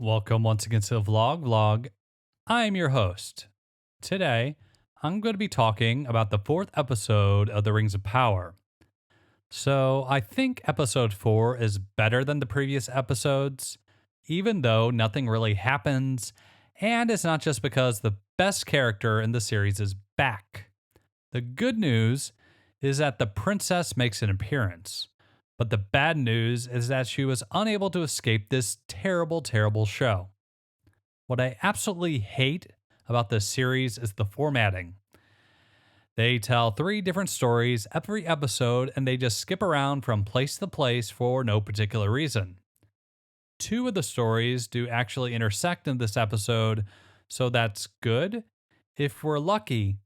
Welcome once again to the Vlog. I'm your host. Today, I'm going to be talking about the fourth episode of The Rings of Power. So, I think episode 4 is better than the previous episodes, even though nothing really happens, and it's not just because the best character in the series is back. The good news is that the princess makes an appearance. But the bad news is that she was unable to escape this terrible show. What I absolutely hate about this series is the formatting. They tell 3 different stories every episode and they just skip around from place to place for no particular reason. 2 of the stories do actually intersect in this episode, so that's good. If we're lucky,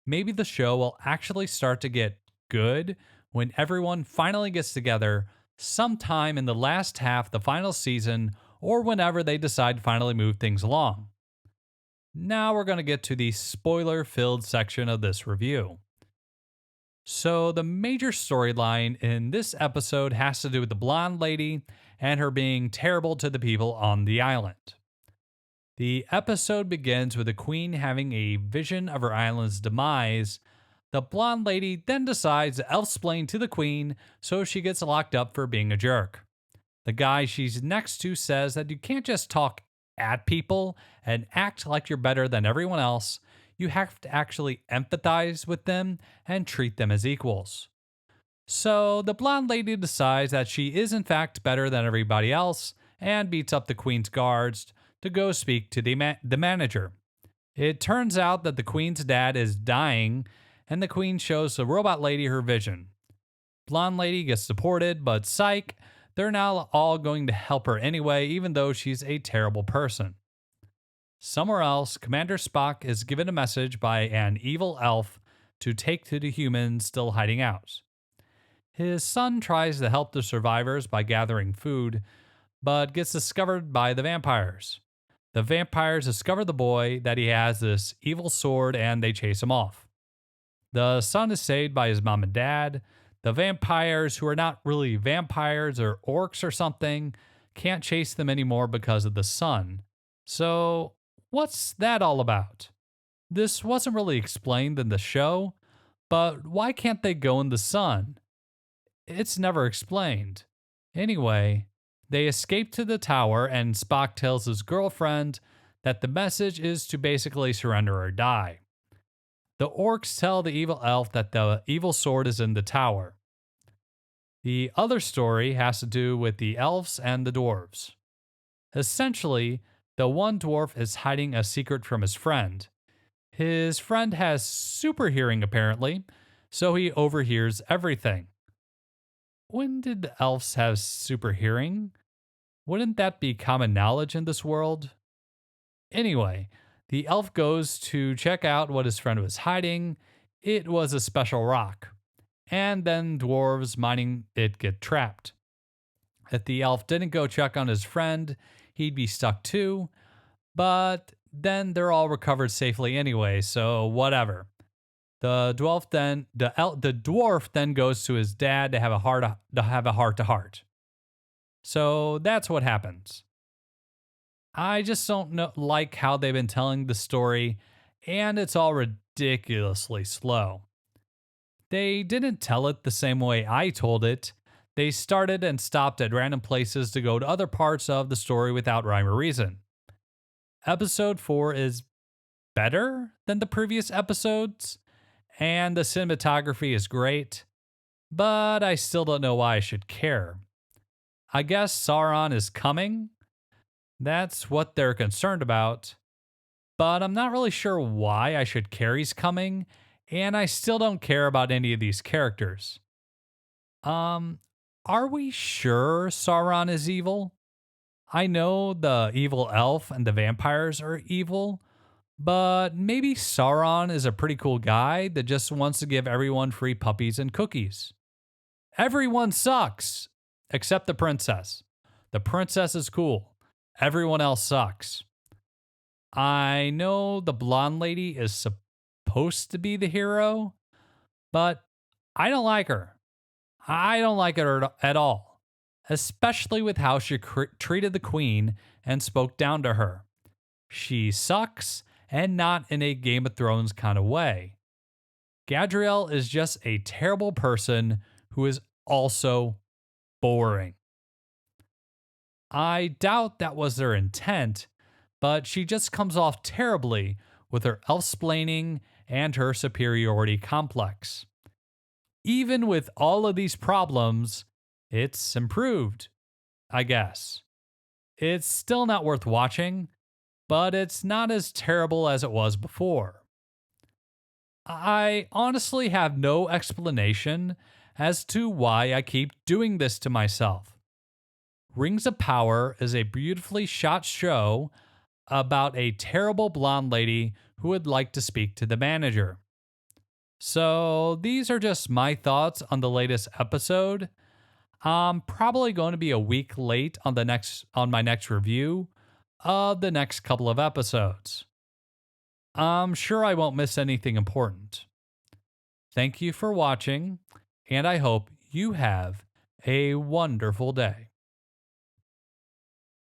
maybe the show will actually start to get good when everyone finally gets together sometime in the last half of the final season or whenever they decide to finally move things along. Now we're going to get to the spoiler filled section of this review. So, the major storyline in this episode has to do with the blonde lady and her being terrible to the people on the island. The episode begins with the queen having a vision of her island's demise. The blonde lady then decides to elf-splain to the queen, so she gets locked up for being a jerk. The guy she's next to says that you can't just talk at people and act like you're better than everyone else. You have to actually empathize with them and treat them as equals. So the blonde lady decides that she is in fact better than everybody else and beats up the queen's guards to go speak to the manager. It turns out that the queen's dad is dying and the queen shows the robot lady her vision. Blonde lady gets deported, but psych, they're now all going to help her anyway, even though she's a terrible person. Somewhere else, Commander Spock is given a message by an evil elf to take to the humans still hiding out. His son tries to help the survivors by gathering food, but gets discovered by the vampires. The vampires discover the boy that he has this evil sword and they chase him off. The son is saved by his mom and dad. The vampires, who are not really vampires or orcs or something, can't chase them anymore because of the sun. So, what's that all about? This wasn't really explained in the show, but why can't they go in the sun? It's never explained. Anyway, they escape to the tower, and Spock tells his girlfriend that the message is to basically surrender or die. The orcs tell the evil elf that the evil sword is in the tower. The other story has to do with the elves and the dwarves. Essentially, the one dwarf is hiding a secret from his friend. His friend has super hearing apparently, so he overhears everything. When did the elves have super hearing? Wouldn't that be common knowledge in this world? Anyway, the elf goes to check out what his friend was hiding. It was a special rock. And then dwarves mining it get trapped. If the elf didn't go check on his friend, he'd be stuck too. But then they're all recovered safely anyway, so whatever. The dwarf then goes to his dad to have a heart to heart. So that's what happens. I just don't like how they've been telling the story, and it's all ridiculously slow. They didn't tell it the same way I told it. They started and stopped at random places to go to other parts of the story without rhyme or reason. Episode 4 is better than the previous episodes, and the cinematography is great, but I still don't know why I should care. I guess Sauron is coming. That's what they're concerned about. But I'm not really sure why I should care he's coming, and I still don't care about any of these characters. Are we sure Sauron is evil? I know the evil elf and the vampires are evil, but maybe Sauron is a pretty cool guy that just wants to give everyone free puppies and cookies. Everyone sucks, except the princess. The princess is cool. Everyone else sucks. I know the blonde lady is supposed to be the hero, but I don't like her. I don't like her at all. especially with how she treated the queen and spoke down to her. She sucks, and not in a Game of Thrones kind of way. Gadriel is just a terrible person who is also boring. I doubt that was their intent, but she just comes off terribly with her elf-splaining and her superiority complex. Even with all of these problems, it's improved, I guess. It's still not worth watching, but it's not as terrible as it was before. I honestly have no explanation as to why I keep doing this to myself. Rings of Power is a beautifully shot show about a terrible blonde lady who would like to speak to the manager. So, these are just my thoughts on the latest episode. I'm probably going to be a week late on my next review of the next couple of episodes. I'm sure I won't miss anything important. Thank you for watching, and I hope you have a wonderful day.